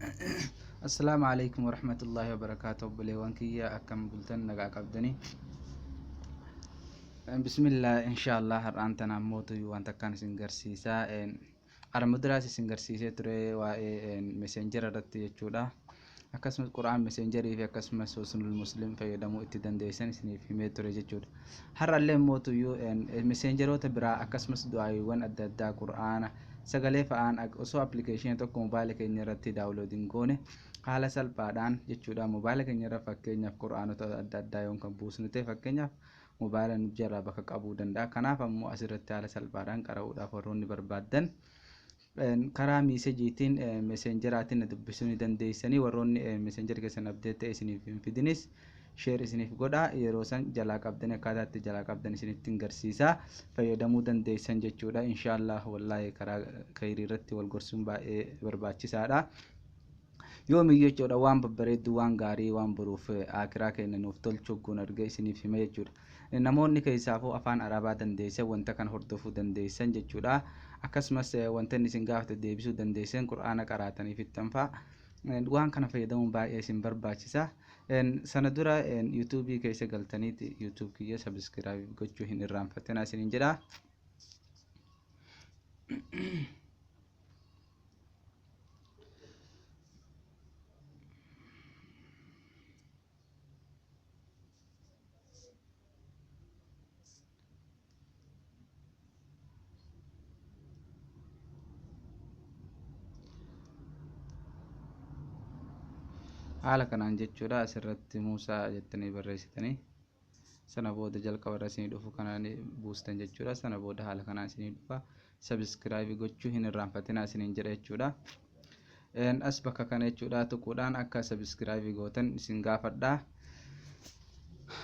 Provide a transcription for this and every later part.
السلام عليكم ورحمة الله وبركاته. بليوان كيا أكم بلتن نجا قبدني. بسم الله إن شاء الله هران تناموتو يوان تكان سنجرسيسا إن أرمدراسي سنجرسيسة تري وإن مسنجر رتي يجودا أكسم القرآن مسنجري في أكسم سوسن المسلم فيدمو اتدان ديسان سني في متر يجود هر اللي موتو يو إن مسنجرو تبرا أكسم دعاء وان أددا قرآن sagalee fa'aan osoo appilikeeshinii tokko mobaayila keenya irratti daawunloodiin goone haala salphaadhaan jechuudha mobaayila keenya irra fakkeenyaaf qura'aanota adda addaa yoon kan buusnu ta'e fakkeenyaaf mobaayila nu jalaa bakka qabuu danda'a. Kanaaf ammoo asirratti haala salphaadhaan qara'uudhaaf warroonni barbaadan karaa miiseejiitiin meseenjeraatiin dubbisuu ni dandeessanii. Warroonni meseenjeri keessan abdeet ta'e isiniif hin fidinis sheer isiniif godha. Yeroo san jalaa qabdan akkaataa itti jalaa qabdan isinitti garsiisa fayyadamuu dandeessan jechuudha. Inshaallah wallaahi karaa khayrii irratti wal gorsuun baay'ee barbaachisaadha. Yoomiyyuu jechuudha waan babbareedduu waan gaarii waan boruuf akiraa keenya nuuf tolchuu goon arga isiniif hima jechuudha. Namoonni keessaafuu afaan arabaa dandeessan wanta kan hordofuu dandeessan jechuudha. Akkasumas wanta inni isin gaafate deebisuu dandeessan qura'aana qaraataniif ittanfaa waan kana fayyadamuun baay'ee isin barbaachisa. Sana dura yuutuubii keessa galtaniiti yuutuub kiyya sabiskiraayib gochuu hin irraanfatinaa isiniin jedha. haala kanaan jechuudha asirratti Muusaa jettanii barreessitanii sana booda jalqaba irra isinii dhufu kanaan buustan jechuudha. Sana booda haala kanaan isinii dhufa sabiskiraayib gochuu hin irraanfatinaa isiniin jedha jechuudha. As bakka kana jechuudha tuquudhaan akka sabiskiraayib gootan isin gaafadha.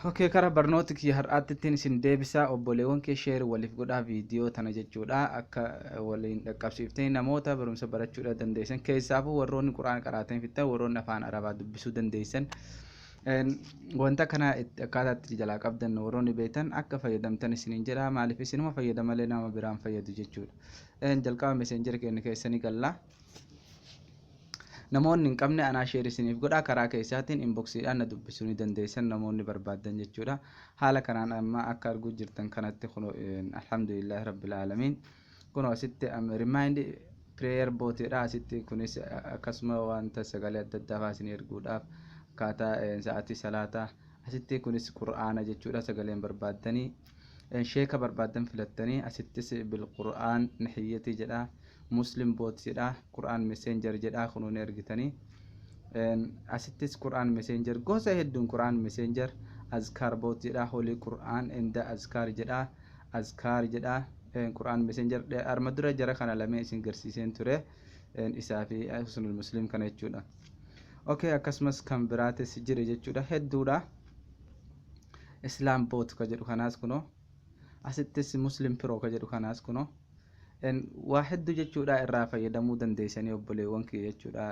Okay, karaa barnoota kiyya har'aatti isin deebisaa obboleewwan kee sheer waliif godhaa viidiyoo tana jechuudha akka waliin dhaqqabsiiftanii namoota barumsa barachuudha dandeessan keessaafuu warroonni qura'aan qaraatan fixan warroonni afaan arabaa dubbisuu dandeessan wanta kana akkaataa itti jalaa qabdan warroonni beektan akka fayyadamtan isiniin jedha. Maaliif isinuma fayyadamalee nama biraan fayyadu jechuudha. Jalqaba meseenjeri keenya keessanii galla. Namoonni hin qabne anaa sheer isiniif godha karaa keessaatiin inboksiidhaan na dubbisuu ni dandeessan namoonni barbaadan jechuudha. Haala kanaan amma akka arguu jirtan kanatti kun alhamdulillahi rabbil aalamiin kun asitti remind prayer bootidha. Asitti kunis akkasuma wanta sagalee adda addaa faasin erguudhaaf akkaataa sa'aatii salaataa asitti kunis qura'aana jechuudha. Sagaleen barbaadanii sheeka barbaadan filattanii asittis bil qura'aan nahiyyati jedha. Muslim boot jedha qura'aan messenger jedha kunuun ergitanii asittis qura'aan messenger gosa hedduun qura'aan messenger azkar boot jedha holy qura'aan inda azkar jedha qura'aan messenger arma dura jara kana lamee isin garsiiseen ture isaa fi husnul muslim kana jechuudha. Okay, akkasumas kan biraatis jira jechuudha hedduudha. Islam boot ka jedhu kanaas kuno asittis muslim pro ka jedhu kanaas kuno waa hedduu jechuudha irraa fayyadamuu dandeessanii obboleewwan kiyya jechuudha.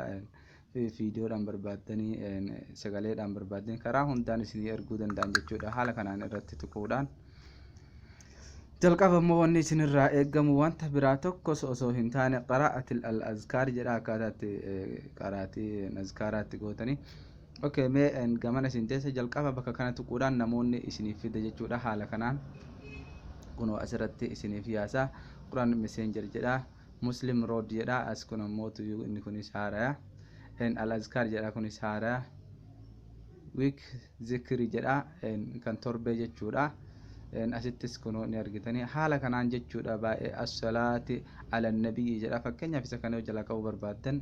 Viidiyoodhaan barbaadanii sagaleedhaan barbaadanii karaa hundaan isinii erguu danda'an jechuudha. Haala kanaan irratti tuquudhaan jalqaba immoo wanni isinirraa eegamu wanta biraa tokkos osoo hin taane qara'atil al-azkaar jedha akkaataatti qaraatii azkaaraatti gootanii. Okay, mee gamana isin teessa jalqaba bakka kana tuquudhaan namoonni isiniif fida jechuudha. Haala kanaan kunoo asirratti isiniif yaasaa qura'aan messenger jedha muslim road jedha as kun ammoo inni kunis haaraya al-azkar jedha kunis haaraya week zikri jedha kan torbee jechuudha. Asittis kunoo ni argitanii haala kanaan jechuudha baay'ee as-salaati ala nabiyyi jedha fakkeenyaaf isa kana jalaa qabuu barbaadan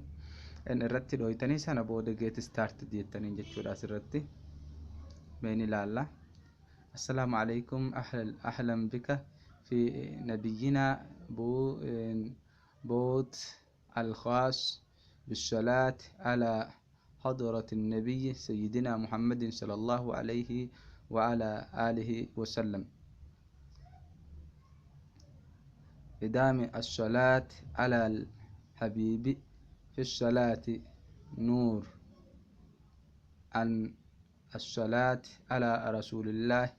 irratti dhooytanii sana booda get start jettanii jechuudha. Asirratti meen ilaalla. Assalaamu alaykum ahlan bika في نبينا بوت الخاص بالصلاة على حضرة النبي سيدنا محمد صلى الله عليه وعلى آله وسلم إدام الصلاة على الحبيب في الصلاة نور عن الصلاة على رسول الله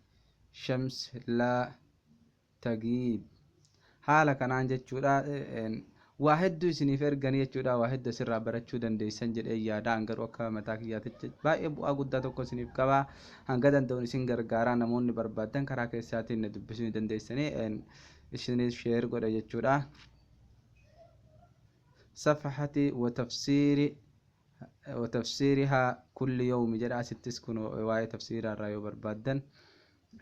شمس لا تجيب. haala kanaan jechuudha واحد سني فرقني يجودا واحد سر برچو دنديسن جد يادا انغر وكا متا كيات با ابو اغدا توكو سني كبا هنگدن دون سين غرغارا نمون بربادن كرا كيساتين ندبسني دنديسني ان اسني شير غدا يجودا صفحة وتفسيرها كل يوم جرا ستسكن رواية تفسير الرايو بربادن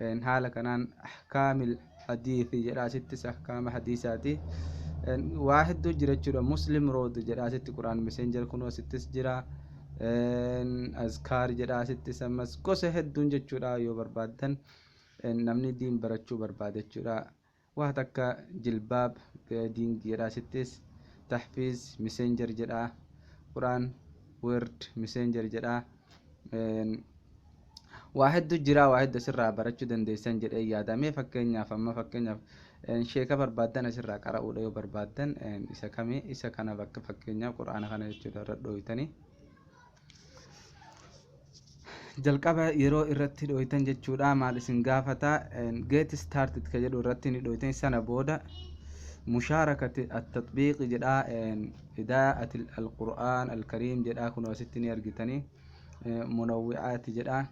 ان حال كان احكام الحديث جرا ستس احكام حديثاتي واحد دو جرا جرا مسلم رود جرا ست قرآن مسنجر كنو ستس جرا اذكار جرا ستس امس كوسه هدون جرا يو بربادن نمني دين برچو بربادة جرا وهتك جلباب دين جرا ستس تحفيز مسنجر جرا قرآن ورد مسنجر جرا واحد دو جرا واحد سر برچو دنديسن جرا يادامي فكنيا فما فكنيا شيكا بربادن سر قراو ديو بربادن isa kami isa kana bakka fakkeenya quraana kana jechuudha irra dhooytanii jalqaba yeroo irratti dhooytan jechuudha maal isin gaafata get started ka jedhu irratti ni dhooytan sana booda مشاركة التطبيق جدا إذاعة القرآن الكريم جدا كنا ستين يرجتني منوعات جدا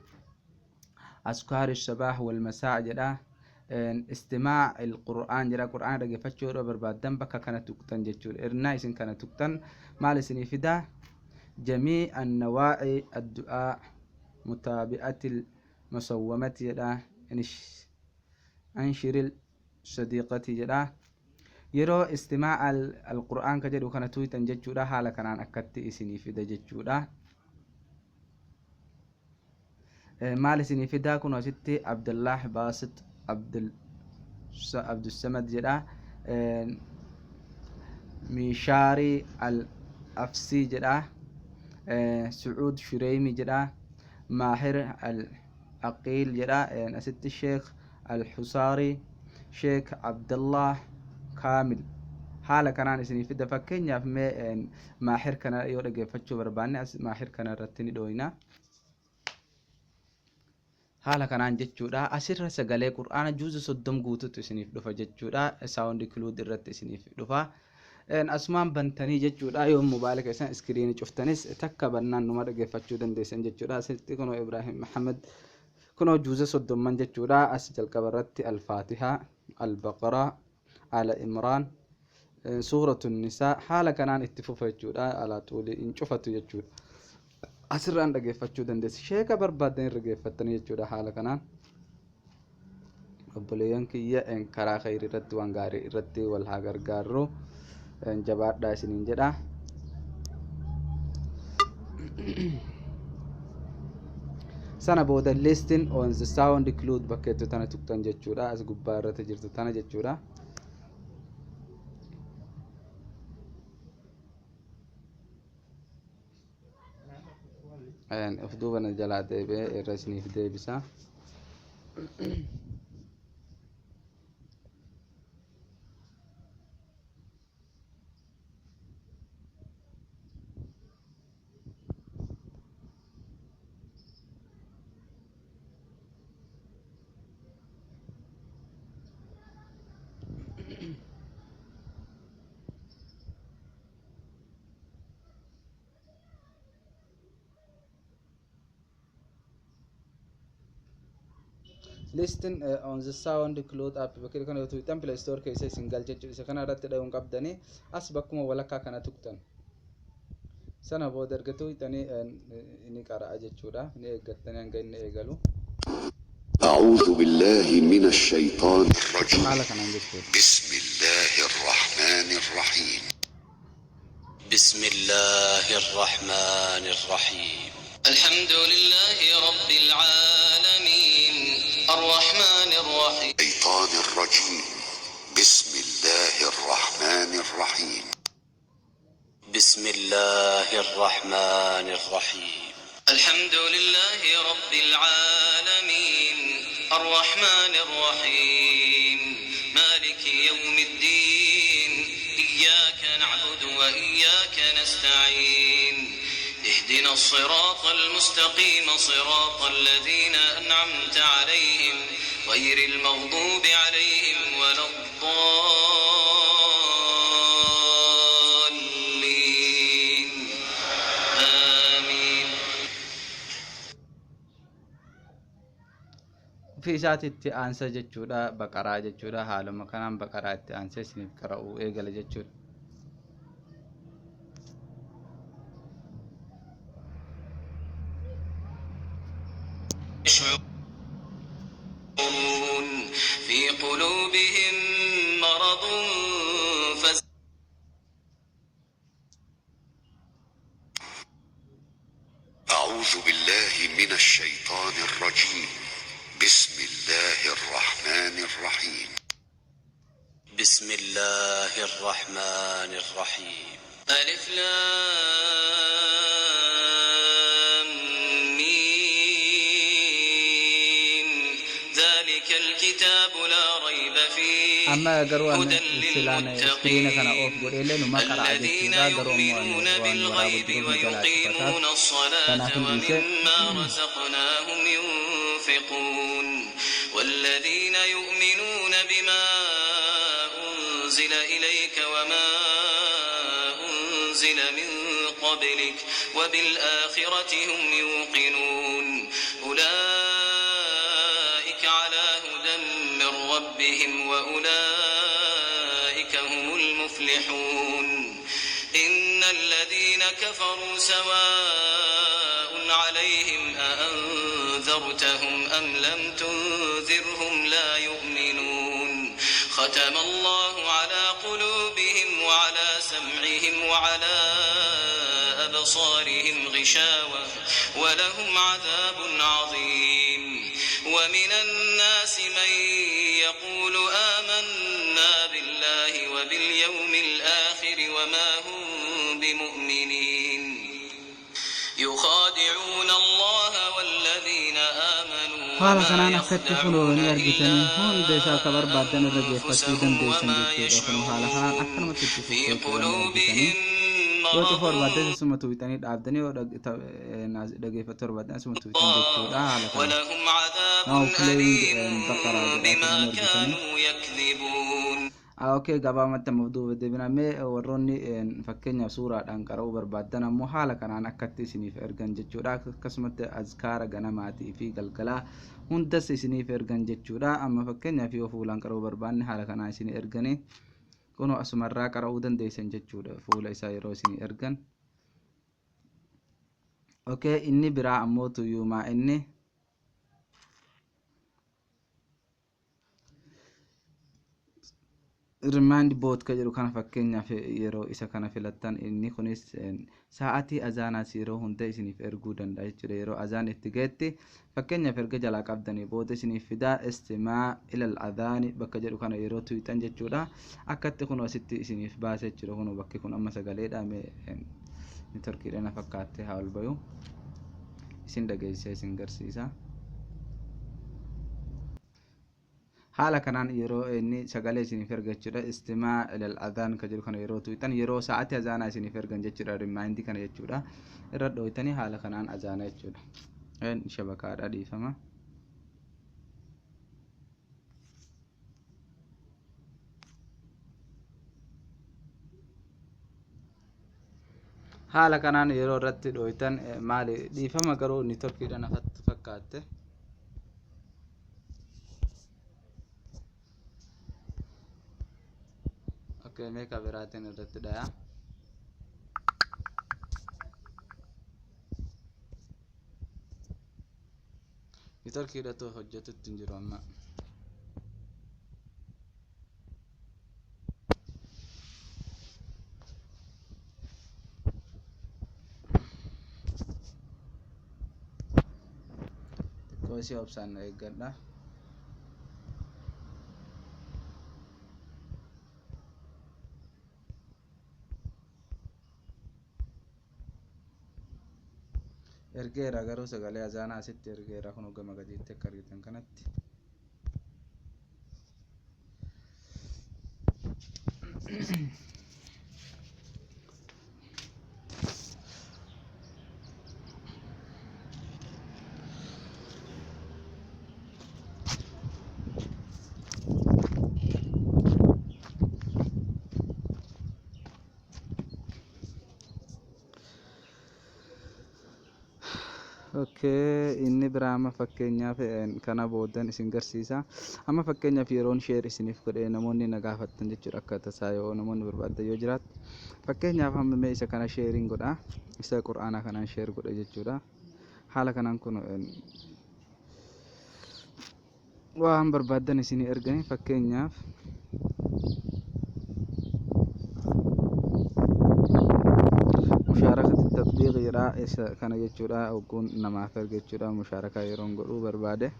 أذكار الصباح والمساء جدا استماع القرآن جرا قرآن رجع فتشور بربادن بكا كانت تكتن جتشور إرنايسن كانت تكتن مالسني فدا جميع النواعي الدعاء متابعة المصومات جدا أنشر الصديقة جدا يرو استماع القرآن كجدو كانت تويتن جتشورا حالا كانان أكدت إسني فدا جتشورا مالسني فدا كنا ستي عبد الله باسط عبد السمد جدا ميشاري الأفسي جدا سعود شريمي جدا ماهر العقيل جدا أست الشيخ الحصاري شيخ عبد الله كامل حالا كان اسني في دفكين يا فما ماهر كان يودغ فتشو برباني ماهر كان رتني دوينا حالا كان جچودا اسر سغله قران جوز صدم غوتو تسنيف دفا جچودا ساوند كلود رت سنيف دفا ان اسمان بنتني جچودا يوم مبارك اسن سكرين چفتنس تكبنان نما دغ فتشو دندسن جچودا سلتي كنو ابراهيم محمد كنو جوز صدم من جچودا اسجل كبرت الفاتحه البقره على إمران سورة النساء حالا كانان اتفوفا يجودا على طول انشوفتو يجود أسران رقيفتو دندس شيكا بربادين رقيفتني يجودا حالا كانان أبوليان كيا ان كرا خير رد وانغاري ردي والهاجر غارو ان جبات داسنين جدا sana booda listing on the sound include bakkeetu tana tuktan jechuudha as gubbaa irratti jirtu tana jechuudha افدوبنا جلا ديبه الرسني في ديبسا listen on the sound cloud app bakir kana to itan play store kaysa single jechu isa kana ratti dhawun qabdani as bakkuma walakka kana tuktan sana booda ergatu itani ini qara jechuudha ni eeggatani hanga inni eegalu أعوذ بالله من الشيطان الرجيم بسم الله الرحمن الرحيم بسم الله الرحمن الرحيم الحمد لله رب العالمين الرحمن الرحيم الشيطان الرجيم بسم الله الرحمن الرحيم بسم الله الرحمن الرحيم الحمد لله رب العالمين الرحمن الرحيم مالك يوم الدين إياك نعبد وإياك نستعين اهدنا الصراط المستقيم صراط الذين أنعمت عليهم غير المغضوب عليهم ولا الضالين ofii isaatiitti aansa jechuudha baqaraa jechuudha haaluma kanaan baqaraa itti aansee isiniif qara'uu eegala jechuudha. في قلوبهم مرض أعوذ بالله من الشيطان الرجيم بسم الله الرحمن الرحيم بسم الله الرحمن الرحيم ألف لام ميم ذلك الكتاب لا ريب فيه أما قروا أن هدى السلانة سكرينة كان أوف قول إليه ما قرأ الذين جدا قروا يؤمنون بالغيب ويقيمون الصلاة ومما رزقناهم ينفقون والذين يؤمنون بما أنزل إليك وما أنزل من قبلك وبالآخرة هم يوقنون أولئك على هدى من ربهم وأولئك هم المفلحون إن الذين كفروا سواء عليهم أأنذرتهم أم لم تنذرهم لا يؤمنون ختم الله على قلوبهم وعلى سمعهم وعلى أبصارهم غشاوة ولهم عذاب عظيم ومن الناس من يقول آمنا بالله وباليوم الآخر وما هم بمؤمنين يخادعون الله والذين آمنوا haala وما kanaan akkatti fulooni يخدعون argitanii إلا hunda isaa akka barbaadan irra geeffachuu dandeessan وما jechuudha kun haala kanaan يشعرون akkanumatti itti في fuftee argitanii قلوبهم yoo cufa مرض barbaadan isuma tuwitanii dhaabdanii yoo dhageeffachuu barbaadan isuma tuwitan jechuudha haala kanaan ولهم عذاب now playing أليم baqaraa jedha بما kan argitanii كانوا يكذبون okay gabaamatti amma duuba deebinamee warroonni fakkeenyaaf suuraadhaan qara'uu barbaadan ammoo haala kanaan akkatti isiniif ergan jechuudha akkasumatti azkaara ganamaatii fi galgalaa hundas isiniif ergan jechuudha amma fakkeenyaaf yoo fuulaan qara'uu barbaanne haala kanaan isin erganii kunoo asumarraa qara'uu dandeessan jechuudha fuula isaa yeroo isin ergan okay inni biraa ammoo tuyyumaa inni remind bot ka jedhu kana fakkeenyaaf yeroo isa kana filattan inni kunis sa'aatii azaanaas yeroo hunda isiniif erguu danda'a jechuudha yeroo azaan itti geetti fakkeenyaaf erga jalaa qabdanii booda isiniif fidaa istimaa ilal azaani bakka jedhu kana yeroo tuyxan jechuudha akkatti kun asitti isiniif baase jechuudha kun bakki kun amma sagaleedha ni torkiidha na fakkaatte haa ol bayu isin dhageessee isin garsiisa haala kanaan yeroo inni sagalee isiniif erga jechuudha istimaa ilal adhaan ka jedhu kana yeroo tuyxan yeroo sa'aatii azaanaa isiniif ergan jechuudha remind kana jechuudha irra dhooytanii haala kanaan azaana jechuudha shabakaadha dhiifama haala kanaan yeroo irratti dhooytan maali dhiifama garuu inni torkiidha nafatti fakkaatte meeqa biraatiin irratti dhaya nitorkiidha too hojjetutti hin jiru amma xiqqoo isii obsaan na eeggadha ergeera garuu sagalee azaanaa asitti ergeera kun gama gadiitti akka argitan kanatti Inni biraa amma fakkeenyaaf kana boodan isin garsiisa. Amma fakkeenyaaf yeroon sheer isiniif godhee namoonni na gaafattan jechuudha akka tasaa yoo namoonni barbaaddan yoo jiraatu. Fakkeenyaaf amma mee isa kana sheeriin godha. Isa quraanaa kanaan sheer godhe jechuudha. Haala kanaan kun waan barbaaddan isinii erganii fakkeenyaaf mushaarakat tatbiiq jedha isa kana jechuudha ogguun namaaf erga jechuudha mushaarakaa yeroon godhuu barbaade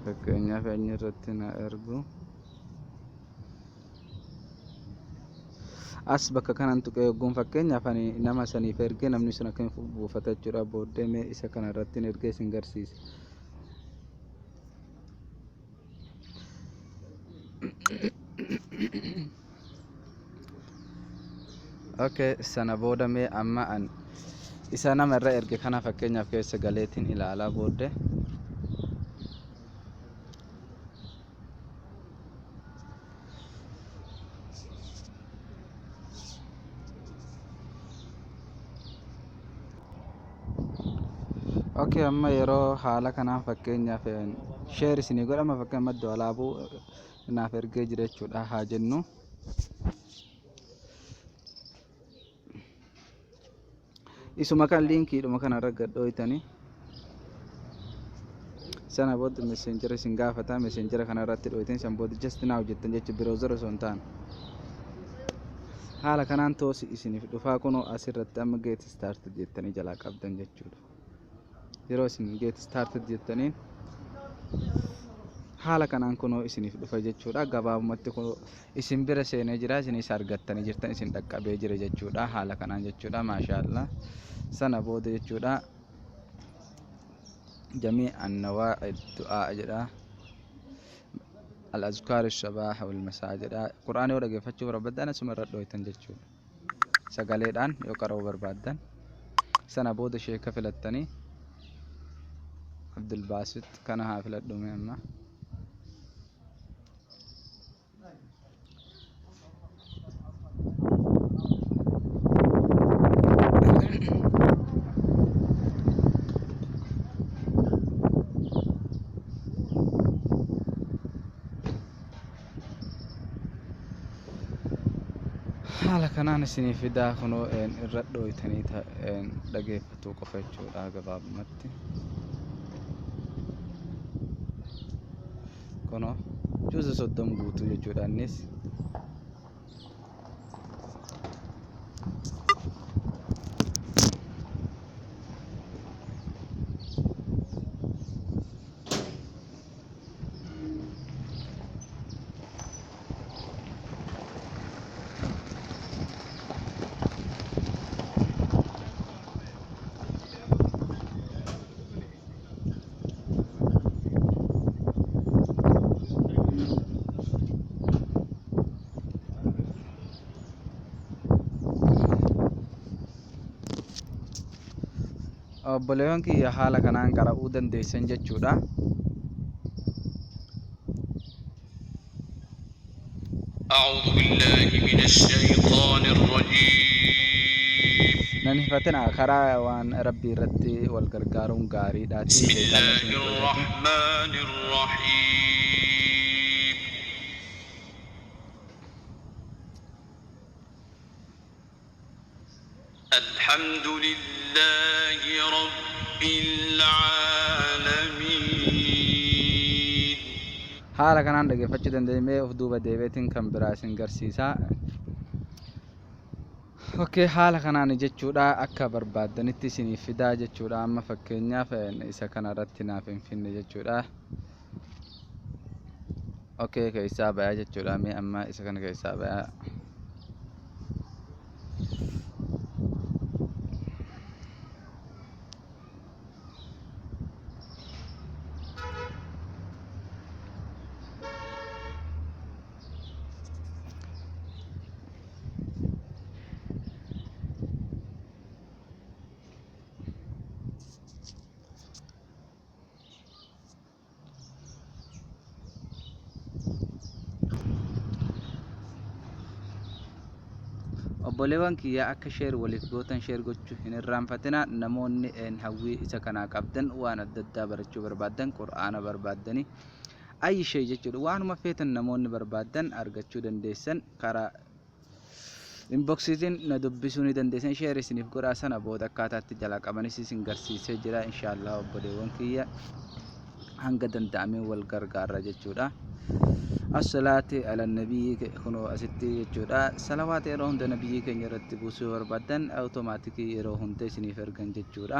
fakkeenyaaf eenyu irratti na ergu as bakka kanan tuqee ogguun fakkeenyaaf ani nama saniif ergee namni sun akka hin buufata jechuudha booddee mee isa kana irratti ergee isin garsiisa. Sana booda mee amma an isa nama irra erge kana fakkeenyaaf keessa galeetiin ilaalaa booddee amma yeroo haala kanaan fakkeenyaaf sheer isinii godhama fakkeenyaaf madda alaabuu naaf ergee jira jechuudha haa jennu. Isuma kan liinkiidhuma kanarra gadhooytanii sana booda messenjera isin gaafata messenjera kanarratti dhooytanii san booda just now jettan jechuudha biroozara osoo hin taane. Haala kanaan toosi isiniif dhufaa kunoo asirratti amma get started jettanii jalaa qabdan jechuudha. Yeroo isin get started jettaniin haala kanaan kunoo isiniif dhufa jechuudha. Gabaabumatti kunoo isin bira seenee jira isinis argattanii jirtan isin dhaqqabee jira jechuudha haala kanaan jechuudha maashaallah. Sana booda jechuudha jamii annawaa du'aa jedha al-azkaar as-sabaaha wal masaa jedha quraana yoo dhageeffachuu barbaadan asuma irra dhooytan jechuudha sagaleedhaan yoo qara'uu barbaadan. Sana booda sheeka filattanii Abdul Basit kana haa filadhu mee amma haala kanaan isinii fidaa kunoo irra dhooytanii dhageeffatuu qofa jechuudha gabaabumatti. Kunoo juuza 30 guutuu jechuudha innis. Obboleewwan kiyya haala kanaan qara'uu dandeessan jechuudha. أعوذ بالله من الشيطان الرجيم Nan hifatina karaa waan rabbii irratti wal gargaaruun gaariidhaati. بسم الله الرحمن الرحيم الحمد لله رب العالمين. haala kanaan dhageeffachuu dandeenyee of duuba deebiitiin kan biraa isin garsiisa. Haala kanaan jechuudha akka barbaaddanitti isiniif fidaa jechuudha. Amma fakkeenyaaf isa kana irratti naaf hin finne jechuudha. Keessaa bayaa jechuudha. Mee amma isa kana keessaa bayaa. obboleewwan kiyya akka sheer waliif gootan sheer gochuu hin irraanfatina. Namoonni hawwii isa kanaa qabdan waan adda addaa barachuu barbaadan qur'aana barbaaddanii ayyi shee jechuudha waanuma feetan namoonni barbaadan argachuu dandeessan karaa inboxiitiin na dubbisuu ni dandeessan. Sheer isiniif godhaa sana booda akkaataatti jalaa qabanis isin garsiisee jira inshaallah obboleewwan kiyya hanga danda'amee wal gargaarra jechuudha. As-salaati ala nabiyyi kunoo asitti jechuudha salawaata yeroo hunda nabiyyi keenya irratti buusuu barbaadan awutomaatikii yeroo hunda isiniif ergan jechuudha.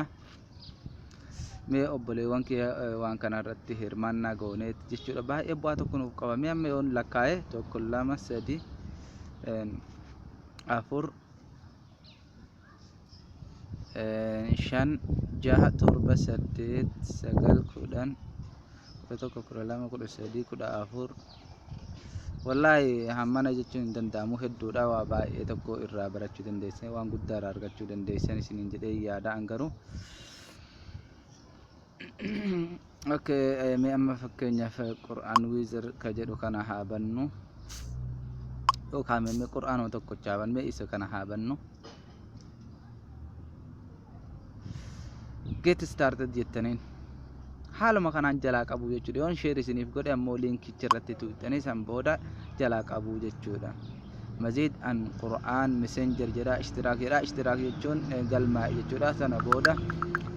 Mee obboleewwan kiyya waan kana irratti hirmaannaa gooneet jechuudha baay'ee bu'aa tokko nuuf qaba. Mee amma yoon lakkaa'e 1 2 3 4 5 6 7 8 9 10 11 wallahi hammana jechuun hin danda'amu hedduudha waa baay'ee tokko irraa barachuu dandeessan waan guddaa irraa argachuu dandeessan isiniin jedhee yaadaan garuu okay mee amma fakkeenyaaf qur'aan wiizir ka jedhu kana haa bannu yookaan mee qur'aanuma tokkochaa bannu isa kana haa bannu. Get started jettaniin haaluma kanaan jalaa qabu jechuudha. Yoon sheer isiniif godhe ammoo liinkicha irratti tuuxanii san booda jalaa qabu jechuudha. Maziid an qur'aan messenger jedha ishtiraak jedha. Ishtiraak jechuun galmaa jechuudha. Sana booda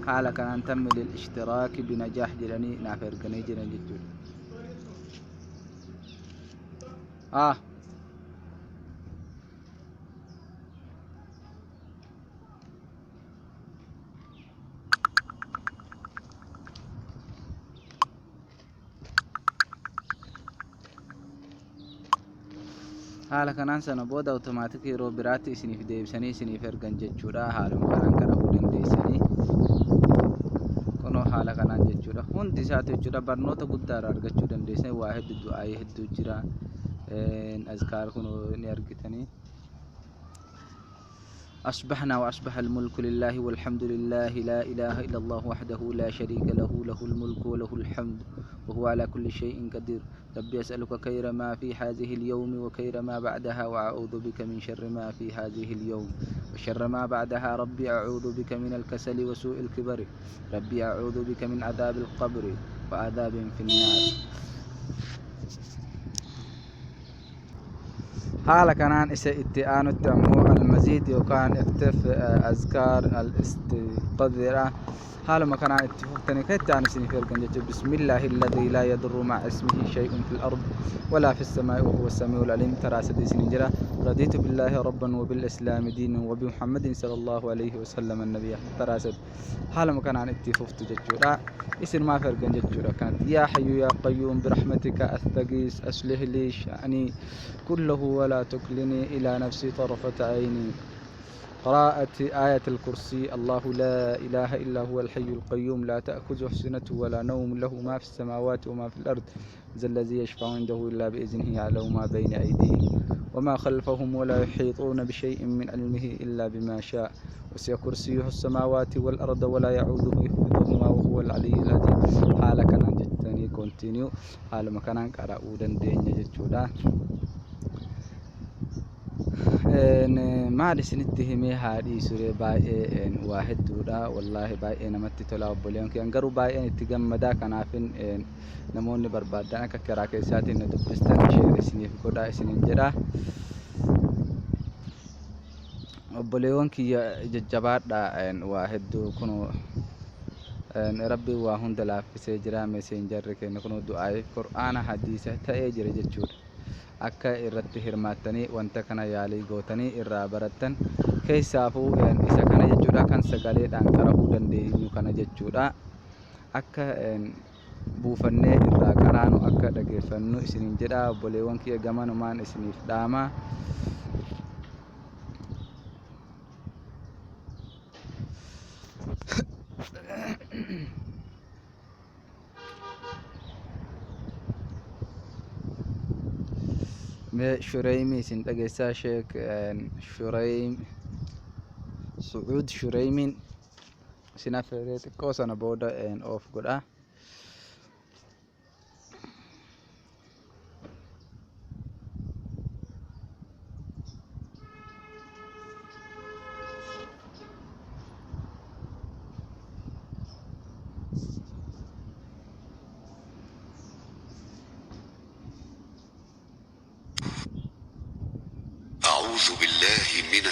haala kanaan tammilil ishtiraak binajaah jedhanii naaf erganii jiran jechuudha. haala kanaan sana booda awutomaatikii yeroo biraatti isiniif deebisanii isiniif ergan jechuudha. Haaluma kanaan qara'uu dandeessanii kunoo haala kanaan jechuudha. Hundi isaatu jechuudha barnoota guddaa irraa argachuu dandeessanii waa hedduu du'aayii hedduu jira. Azkaar kunoo ni argitanii. أصبحنا وأصبح الملك لله والحمد لله لا إله إلا الله وحده لا شريك له له الملك وله الحمد وهو على كل شيء قدير. ربي أسألك خير ما في هذه اليوم وخير ما بعدها وأعوذ بك من شر ما في هذه اليوم وشر ما بعدها. ربي أعوذ بك من الكسل وسوء الكبر. ربي أعوذ بك من عذاب القبر وعذاب في النار. حالا كانان استئانو التأمو المزيد وكان اكتف أذكار الاستقذرة حالا ما كان اتفقتني كتاني سنفير كنجة بسم الله الذي لا يضر مع اسمه شيء في الأرض ولا في السماء وهو السميع العليم. ترى سدي سنجرة رضيت بالله ربا وبالإسلام دينا وبمحمد صلى الله عليه وسلم النبي. ترى سد حالا ما كان اتفقت ججورا اسم ما فرق ججورا كانت يا حي يا قيوم برحمتك أستغيث أصلح لي شأني كله ولا تكلني إلى نفسي طرفة عيني. قراءة آية الكرسي الله لا إله إلا هو الحي القيوم لا تأخذه سنة ولا نوم له ما في السماوات وما في الأرض ذا الذي يشفع عنده إلا بإذنه يعلم ما بين أيديهم وما خلفهم ولا يحيطون بشيء من علمه إلا بما شاء وسع كرسيه السماوات والأرض ولا يعوده حفظهما وهو العلي العظيم. حالك أنا جتني كونتينيو حال مكانك أراؤودن دينيا جتودا maal isinitti himee haadhii suree baay'ee waa hedduudha wallahi baay'ee namatti tola obboleewwan kiyyan garuu baay'een itti gammadaa kanaafin namoonni barbaadan akka karaa keessaatiin na dubbistan sheer isiniif godhaa isiniin jedha. Obboleewwan kiyya jajjabaadha waa hedduu kunoo rabbi waa hunda laaffisee jira. Messengerri keenya kunoo du'aa'iif qur'aana hadiisa ta'ee jira jechuudha. akka irratti hirmaattanii wanta kana yaalii gootanii irraa barattan keessaafuu isa kana jechuudha kan sagaleedhaan qara'uu dandeenyu kana jechuudha. Akka buufannee irraa qaraanu akka dhageeffannu isiniin jedha obboleewwan kiyya gamanumaan isiniif dhaama. شريمي سندقيسا شيخ شريم سعود شريمين سنافريت كوسانا بودا ان اوف غدا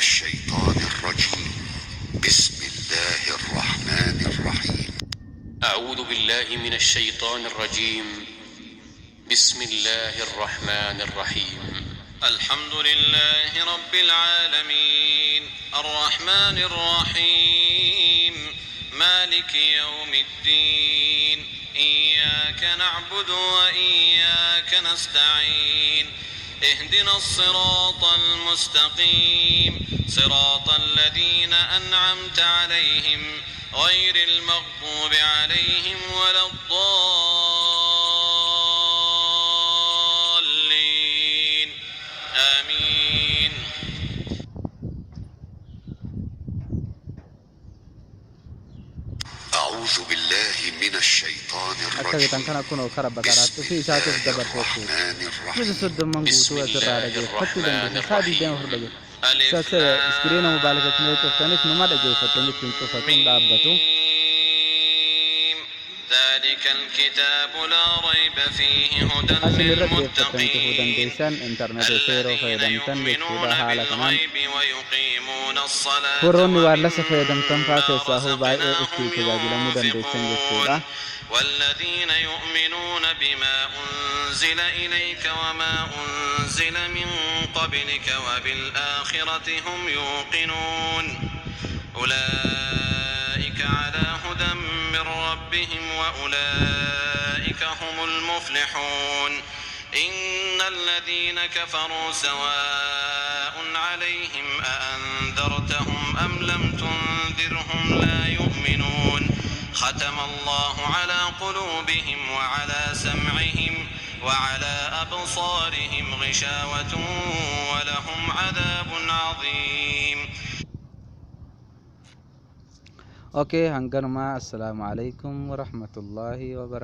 الشيطان الرجيم بسم الله الرحمن الرحيم أعوذ بالله من الشيطان الرجيم بسم الله الرحمن الرحيم الحمد لله رب العالمين الرحمن الرحيم مالك يوم الدين إياك نعبد وإياك نستعين اهدنا الصراط المستقيم صراط الذين أنعمت عليهم غير المغضوب عليهم ولا الضالين آمين. أعوذ بالله من الشيطان akka bitan الرجيم kana kunoo kara bakaraattu fi isaatiif dabarfachuu الرحمن gosa الرحيم soddomman بسم guutuu asirraa الله dhageeffachuu الرحمن dandeessa isaa الرحيم 24 dhage ألف sase iskiriina mobaayilii yoo cuftanis numa dhageeffattan jechuun cufatuun dhaabbatu ميم. ذلك الكتاب لا ريب فيه هدى asin irra deeffattan cufuu للمتقين dandeessan intarneetii seeroo الذين fayyadamtan يؤمنون jechuudha haala kanaan بالغيب ويقيمون الصلاة warroonni waan lasa fayyadamtan faa ومما keessaa hoo baay'ee itti رزقناهم tajaajilamuu dandeessan jechuudha ينفقون والذين يؤمنون بما أنزل إليك وما أنزل من قبلك وبالآخرة هم يوقنون أولئك على هدى من ربهم وأولئك هم المفلحون إن الذين كفروا سواء عليهم أأنذرتهم أم لم تنذرهم لا يؤمنون ختم الله على قلوبهم وعلى سمعهم وعلى أبصارهم غشاوة ولهم عذاب عظيم. okay hanganuma assalaamu alaikum warahmatullaahi wabarakaatuh